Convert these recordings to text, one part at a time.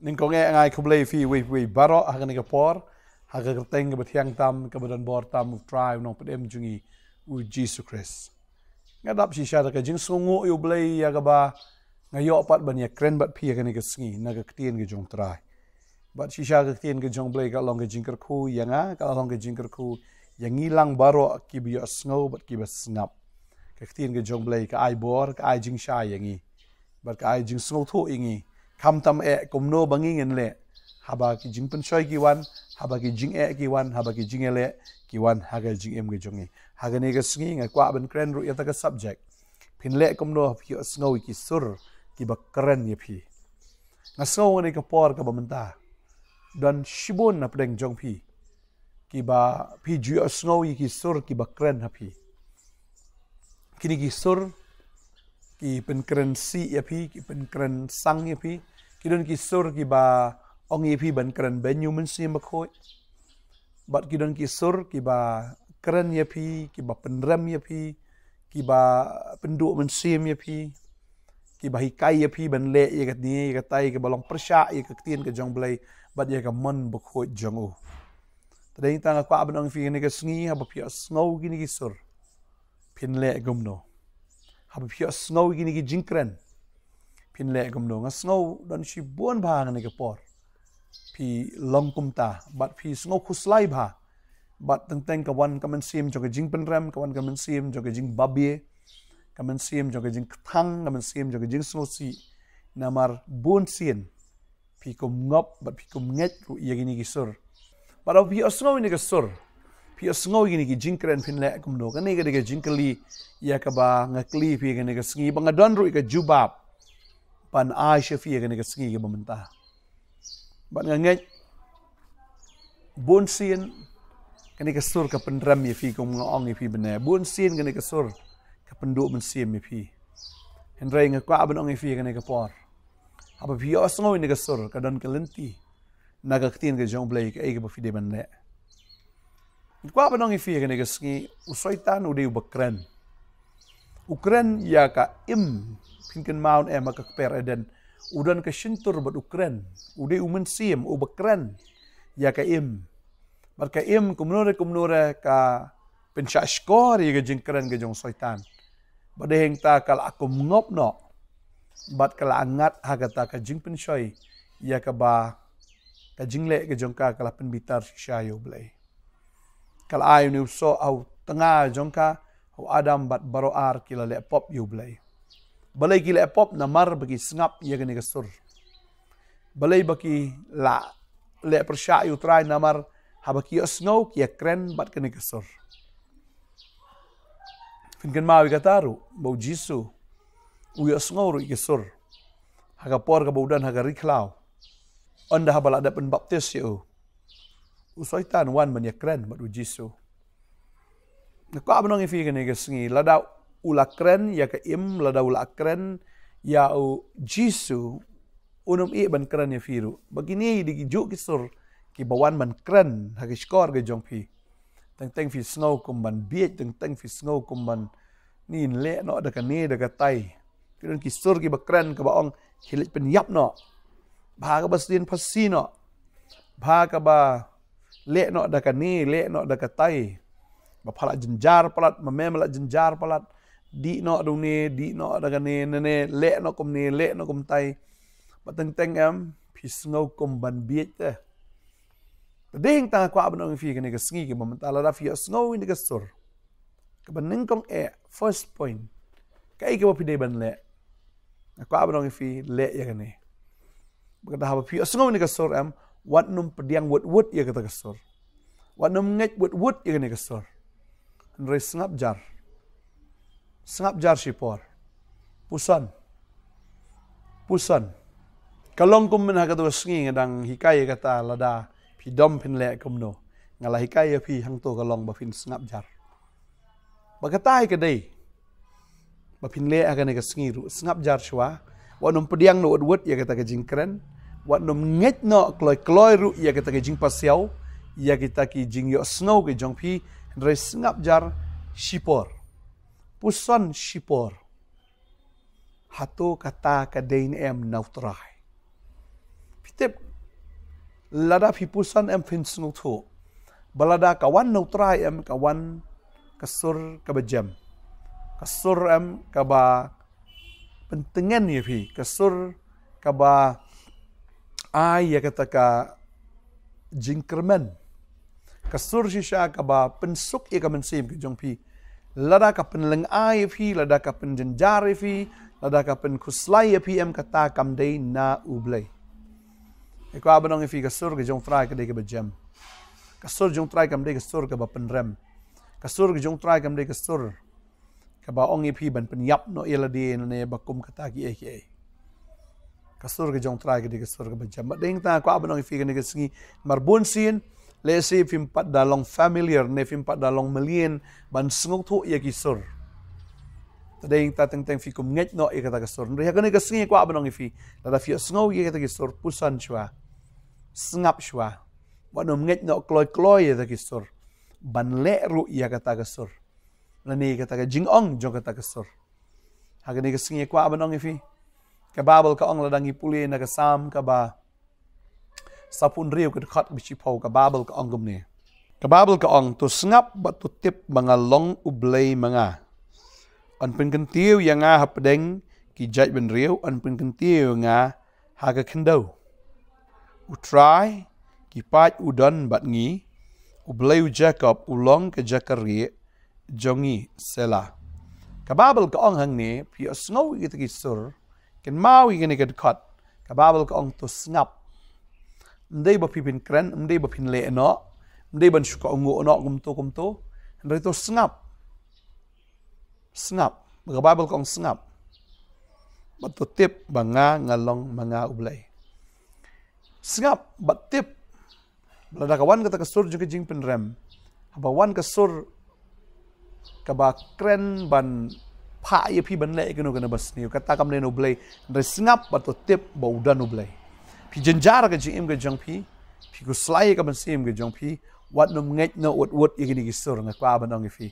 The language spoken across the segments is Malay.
Ning kong ngai kublai fi we baro hagan ke por haga kerteng ke betiang tam ke badan bor tam drive nong pedem jungi u Jesus Christ. Ngadap si syada ke jing sungu yu blai ya ke ba ngayo pat ban ya kren bat pi hagan ke sngi na ke tien ke jong try. Bat si syada ke tien ke jong blai ka long ke jing kerku yanga ka long ke jing kerku yang ngilang baro ki bi snow bat ki bas ngap. Ke tien ke jong blai ka ai bor ka ai jing sha yangi. Bat ka ai jing snow thu ingi. Kam tam kumno bangingin le haba ki jing pensoi ki wan haba ki jing ki wan haba ki jing le ki wan haga jing em ge jongi haga ne ga sngi nga kwa ban kren ru yata ka subject phin le kumno phi snow ki sur ki ba kren ye phi nga snow ne ka por ka bamanta dan shibun na preng jong phi ki ba phi ju snow ki sur ki ba kren ha phi kini ki sur ki pen kren si ya phi ki pen kren sang ya phi ki don ki sur ki ba ong ye phi ban kren ben human sim ba khoi bat ki don ki sur ki ba kren ye phi ki ba pen rem ye phi ki ba pen du men sim ye phi ki ba hikai ye phi ban le ye ka ni ye ka tai ke balong persha ye ka tien ke jong blai bat ye ka mon ba khoi jong o tadeng tang kwa ban ong phi ni ka sngi ha ba phi snow ki ni ki sur phin le gumno ha ba phi snow ki ni ki jingkren phin le gumno nga snow dan shi bon ba nga ne ke por phi long kumta bat phi snow khuslai ba bat teng ka wan ka man sim jo ke jing pen ram ka wan ka man sim jo ke jing babie ka man sim jo ke jing thang ka man sim jo ke jing snow si namar bon sien phi kum ngop bat phi kum nget ru ye gini ki sur bat phi snow ni ke sur phi snow gini ki jingkren phin le gumno ka ne ke de jing kali ya ka ba ngakli phi ke ne ke sngi ba ngadon ru ke jubab pan ai shefi ke ne ke sngi ke bamenta bat nganget bon sien kene ke sur ka pendram ye fi kum ngong ye fi bene bon sien kene ke sur ka pendu men siem ye fi hendrai nga kwa ban ong ye fi kene ke por apa fi osngo ne ke sur ka don ke lenti naga ktien ke jong blai ke ba fi de ban le kwa ban ong ye fi kene ke sngi usoitan u de bakran ukran ya ka im pinken maun ka per eden udan ke shintur bat ukran ude umen siem u bakran ya ka im bat ka im kumnore ka pensha skor ye ke jingkran ke jong soitan badeng ta kal akum ngop no bat kala angat hagata ka jing pensoi ya ka ba ka jingle ke jong ka kala penbitar shayo blai kal ai ni so au tengah jong ka au adam bat baroar kila le pop yu blai balai gila pop namar bagi sengap ia kena kesur. Balai bagi la le persya yu try namar habaki snow kia kren bat kena kesur. Finkan mawi kataru bau jisu uya snow ru kesur. Haga por ka baudan haga riklau. Onda habal ada penbaptis yu. Usoitan wan man ya kren bat u jisu. Nakwa abanong ifi kena kesengi ladau ula kren ya ke im lada ula kren ya u jisu unum ban kren ya firu begini di juk kisur ki bawan ban kren hagi skor ke jong pi teng fi snow kum ban biet teng fi snow kum ban nin le no da ka ne da ka tai kren kisur ki bakren ka baong hilit pen yap no ba ka basdin pasino ba ka ba le no da ka ne le no da ka tai ba phala jenjar palat memela jenjar palat di no dong ne di no daga ne le no kum ne le no kum tai bateng teng am pis ngau kum ban biet te ding ta kwa ban ong fi ke ne ke sngi ke momentala da fi ngau ni ke sur ke ban ning kong first point kai ke bi de ban le kwa ban ong fi le ya ke ne bakata ha fi ngau ni ke sur am wat num pediang wut ya ke ta ke sur wat num nget wut ya ke ne ke sur re ngap jar sipor pusan kalong kum men haga to sngi ngadang hikai kata lada pi dom pin le kumno ngala hikai pi hang to kalong ba fin ngap jar bagatai ke dei ba pin le aga ne ka sngi ru ngap jar shwa wanum pediang no wut ya kata ke jingkren wanum nget no kloi ru ya kata ke jing pasiau ya kita ki jing yo snow ke jong pi re ngap jar sipor pusan sipor hatu kata kadein em nautrai pitep lada pipusan em Phin sunguk thu balada kawan Nongthymmai em kawan kasur kabajam kasur em kaba pentengan ya pi kasur kaba ai ya kata ka jingkerman kasur shisha kaba pensuk ya kamansim ke jong pi lada ka penleng ai pi lada ka penjenjar pi lada ka pen kuslai pi em kata kamdei na ublei ko abanong pi kasur ke jong try ke de ke bajam kasur jong try kamdei kasur kaba penrem kasur ke jong try kamdei kasur kaba ong pi ban penyap no eladi ne bakum kata ki e kasur ke jong try ke de kasur ke bajam ding ta ko abanong pi ke ne ke singi marbun sin le si Phin pat dalong familiar ne Phin pat dalong melien ban sunguk thu ye kisur tading ta teng fi kum nget no e kata kasur re ha ke singi ko abanong pi la fi sngau ye kata kisur pusan chwa sngap chwa banom nget no kloi ye kata kisur ban le ru ya kata kasur lani kata ka jing ong jong kata kasur ha ke singi ko abanong pi ka babel ka ong ladangi puli na ka sam ka ba sapun riu ke dekat bici pau ka babel ka ong ni ka babel ka ong tu sngap bat tu tip mga long ublei mga an pen kentiu yang nga hapdeng ki jai ben riu an pen kentiu nga ha ka kendo u try ki pat udan bat ngi ublei jacob ulong ke jakari jongi sela ka babel ka ong hang ni pi sngo ki ki sur ken mau ki ni ke dekat ka babel ka ong tu sngap ndai ba pipin kren ndai ba pin le no ndai ban shuka ngu no kumto ndai to sngap ga babel kong sngap bat to tip banga ngalong manga ublai sngap bat tip lada kawan kata kasur juga jing penrem haba wan kasur kaba kren ban pa ye pi ban le keno kana bas ni kata kam le no ublai ndai sngap bat to tip ba udan ublai pi jenjar ke jing ke jong pi ku slai ka ban sim ke jong pi wat nom nget no wat igini kisur nga kwa ban ong fi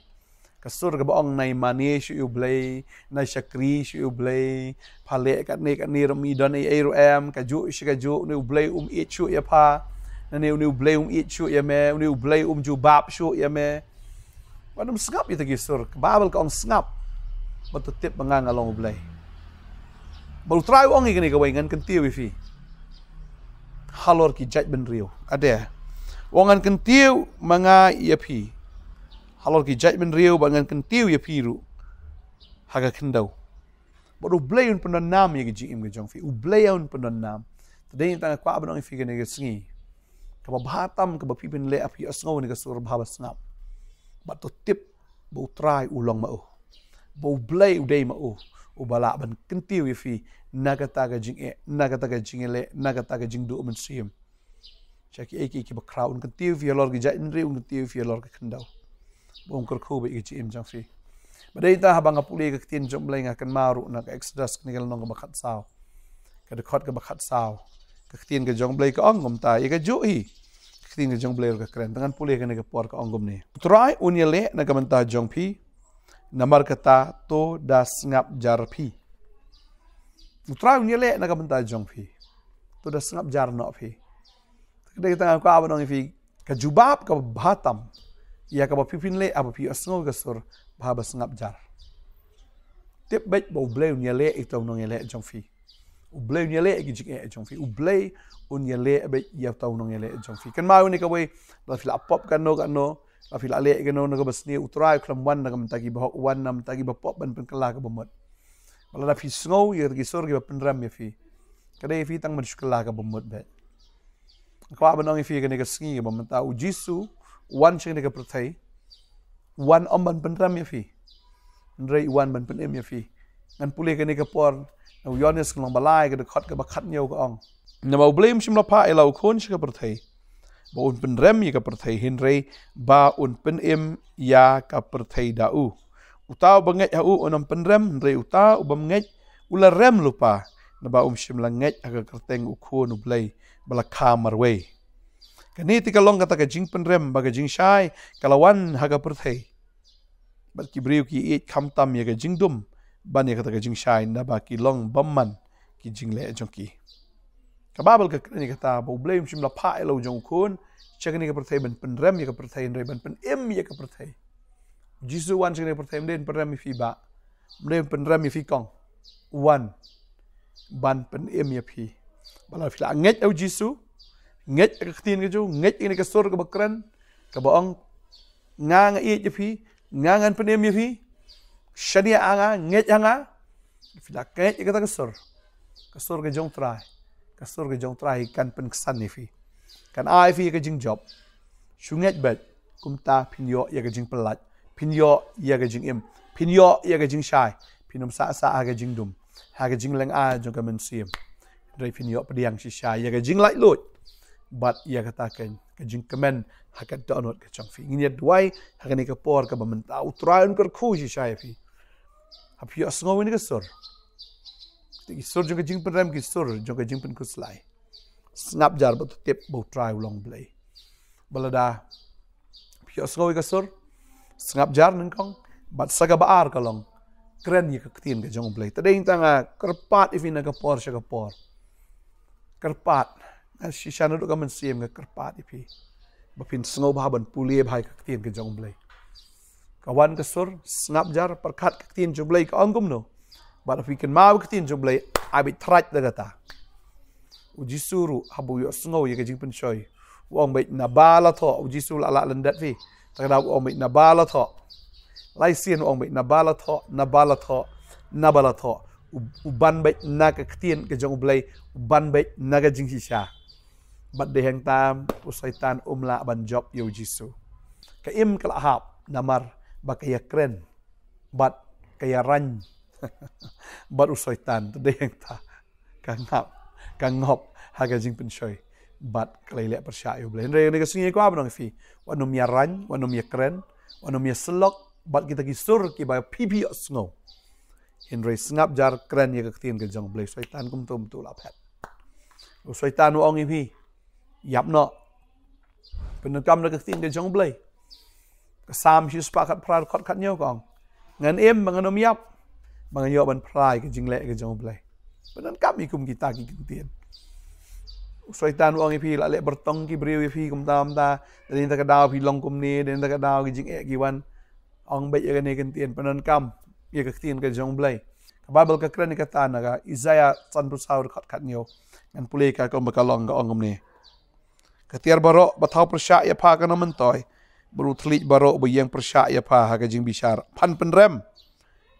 kasur ka ba ong nai mani shu ublei nai shakri shu ublei phale ka ni romi don e ro em ka ju shi ka ju ni ublei e chu ya pa na ni ublei e chu ya me ni ublei ju bab shu ya me wat nom sngap ita kisur ka babel ka ong sngap bat to tip bangang along ublei baru try ong igini ka wengan kentiu fi halor ki jaj ben riu ada wangan kentiu manga yapi halor ki jaj ben riu bangan kentiu yapi ru haga kendau baru blayun penon nam ye ji im ge jong fi u blayun penon nam tadai ta kwa banong fi ge ne ge sngi ka ba bhatam ka ba pi ben le api asngau ne ga sur bha ba snap ba to tip bo try ulong ma o bo blay u dei ma o ubala ban kentiu yafi nagata ga jing le nagata ga jing do men sim chaki eki ki ba crowd kentiu fi lor gi jain ri kentiu fi lor ka khendau bong kor khu ba gi im jang fi ba dei ta habang apuli ka tin jom lenga kan maru na ka exodus ni gal nong ba khat saw ka de khot ka ba khat saw ka tin ka jong blai ka ong gom ta ye ka ju hi tin ka jong blai ka kren tangan puli ka ne ka por ka ong gom ni try unyele na ka manta jong pi namar kata to das ngap jar pi try unyele na ka manta jong pi to das ngap jar no pi kedai kita ka abanong fi ka jubab ka bhatam ya ka ba pipin le apa pi asngo ka sur bha ba ngap jar tip bet bo bleu unyele ito nong ele jong fi u bleu unyele gi jing e jong fi u bleu unyele be ya taw nong ele jong fi kan mau ni ka we la fi la pop kan no la fi la le kan no ka basni utrai klam wan na kam tagi ba wan nam tagi ba pop ban pen kala ka bomot bala la fi sngo ye gi sur gi ba penram ye fi kadai fi tang man shkala ka bomot bet kwa banong fi kan ka sngi ba manta u jisu wan ching ka prathai wan om ban penram ye fi ndrei wan ban pen em ye fi ngan pule ka ka por na yones klong balai ka de khot ka ba khat nyau ka ong na ba blame shim la pa elau khon ka prathai ba un pen rem ye ka prathai hinrei ba un pen em ya ka prathai da u utau banget ha u onam pen rem ndrei utau bam nget ula rem lupa na ba shim la nget aga kerteng u khon u blai bala khamar we kani tika long kata ka jing pen rem ba ka jing shai kalawan ha ka prathai bat ki briu ki et kham tam ye ka jing dum ban ye kata ka jing shai na ba ki long bamman ki jing le jong ki Kababal ka ni kata ba blame sim la pa elo jong kun check ni ka perthai ban penrem ya ka perthai ndai ban pen em ya ka perthai jisu wan sing ni perthai den penrem fi ba den penrem fi kong wan ban pen em ya fi bala fi la nget au jisu nget ka tin ka ju nget ni ka sur ka bakran ka baong nga nga i fi nga ngan pen em ya fi shania anga nget anga fi la nget ka ta ka sur ka jong try kasur ke jong try kan pen kesan ni fi kan ai fi ke jing job shunget bet kumta pinyo ya ke jing pelat pinyo ya ke jing im pinyo ya ke jing shai pinum sa ke jing dum ha ke jing leng a jong ka men sim dai pinyo pediang si shai ya ke jing lai lut but ya kata ken ke jing kemen ha ka donot ke chang fi ngi dwai ha ke ni ke por ka bamen ta utraun ker khu si shai fi ha pi asngo ni ke sur sur jong jing pen rem ki sur jong jing pen kuslai snap jar but tip bo try long play balada pio sngoi ka sur snap jar nang kong bat saga baar ka long kren ye ka tin ka jong play tadeng tanga kerpat ifina ka por sha ka por kerpat si shana do ka man siem ka kerpat ifi ba pin sngo ba ban pulie bhai ka tin ka jong play kawan ka sur snap jar perkhat ka tin jong play ka angkum no but if we can mau ketin joblay abit trach da gata uji suru habu yo sngo ye jing pen choi wong bait na bala tho uji su la landat fi ta da wong bait na bala tho lai sien wong bait na bala tho u ban bait na ka ketin ke jong blay u ban bait na ga jing sha bat de hang tam u saitan la ban job yo jisu ka im kala hap namar ba kaya kren bat kaya ran baru syaitan tu yang ta kangop haga jing pensoy bat kelele persya yo blen re ne kesingi ko abang fi wanum ya ran wanum ya kren wanum ya selok bat kita kisur ki ba pipi sngo in re snap jar kren ya ketin ke jong ble syaitan kum tum tu la phet syaitan ong fi yap no penekam ne ketin ke jong ble sam shi spakat prar khot khat nyo kong ngan em banganum yap mga yo ban prai ke jing le ke jong blai panan kami kum kita ki kintien syaitan wong ipi la le bertong ki briu ipi kum tam ta den ta ka daw pi long kum ni den ta ka daw ki jing e ki wan ong be ye ne kintien panan kam ye ka kintien ke jong blai ka bible ka kren ka ta na ka Isaiah san pu saur khat khat nyo ngan pule ka ko makalong ka ong ni ka tiar baro bathau persya ya pha ka naman toy bru thli baro bu yang persya ya pha ha ka jing bishar phan pen rem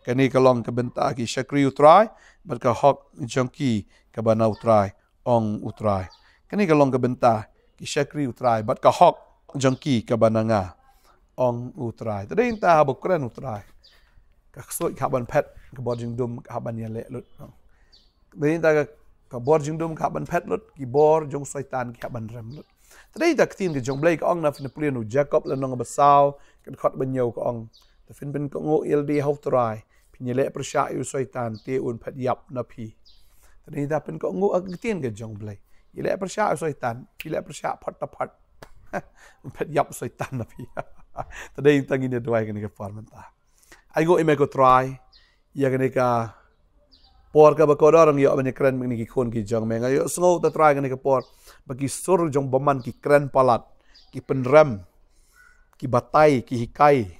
kani kalong ka benta ki shakri utrai bat ka hok jongki ka bana utrai ong utrai kani kalong ka benta ki shakri utrai bat ka hok jongki ka bana nga ong utrai tadeng ta ba kren utrai ka soi ka ban pet ka bodjing dum ka ban ya le lut tadeng ta ka bodjing dum ka ban pet lut ki bor jong syaitan ka ban rem lut tadeng ta tin ke jong blai ka ong na fin plenu jacob la nong ba saw kan khot ban yo ka ong ta fin ben ko ngo il di hau trai nyele persya yu syaitan te un phat yap na phi tani da pen ko ngu ak tien ke jong blai nyele persya yu syaitan nyele persya phat ta phat phat yap syaitan na phi tadai tangi ne dwai ke ne forman ta ai go ime ko try ya ke ne ka por ka ba ko dorang yo ne kren ni ki khon ki jong me nga yo sngo ta try ke ne ka por ba ki sur jong baman ki kren palat ki penrem ki batai ki hikai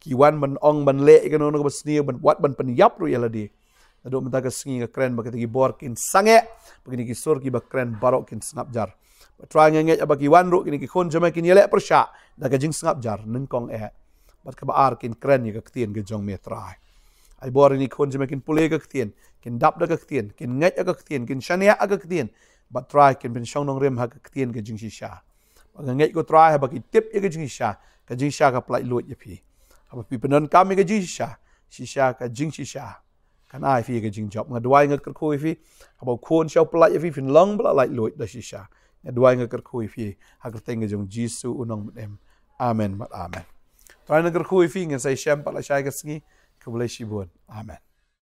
ki wan ban ong ban le ke no no basni ban wat ban pen yap ru yala di ado menta ka sngi ka kren ba ki bor kin sange begini ki sur ki ba kren barok kin snap jar try nge ba ki wan ru ki khon jama kin yele persya da ka jing snap jar nung kong bat ka ba ar kin kren ni ka ktien ke jong me try ai bor ni khon jama kin pule ka ktien kin dap da ka ktien kin nge ka ktien kin shania ka ktien bat try kin ben shong nong rem ha ka ktien ke jing shisha ba nge ko try ba ki tip ye ka jing shisha ka plai lut ye phi apa pi penon kami ke shisha ka jing shisha kan ai fi ke jing job ngadwai ngak ko fi apa khon shau plai fi fin long bla lai lut da shisha ngadwai ngak ko fi ha ka teng jong jisu unong dem amen mat amen trai ngak ko fi ngan sai sham pa la shai ka sngi ka boleh shibun amen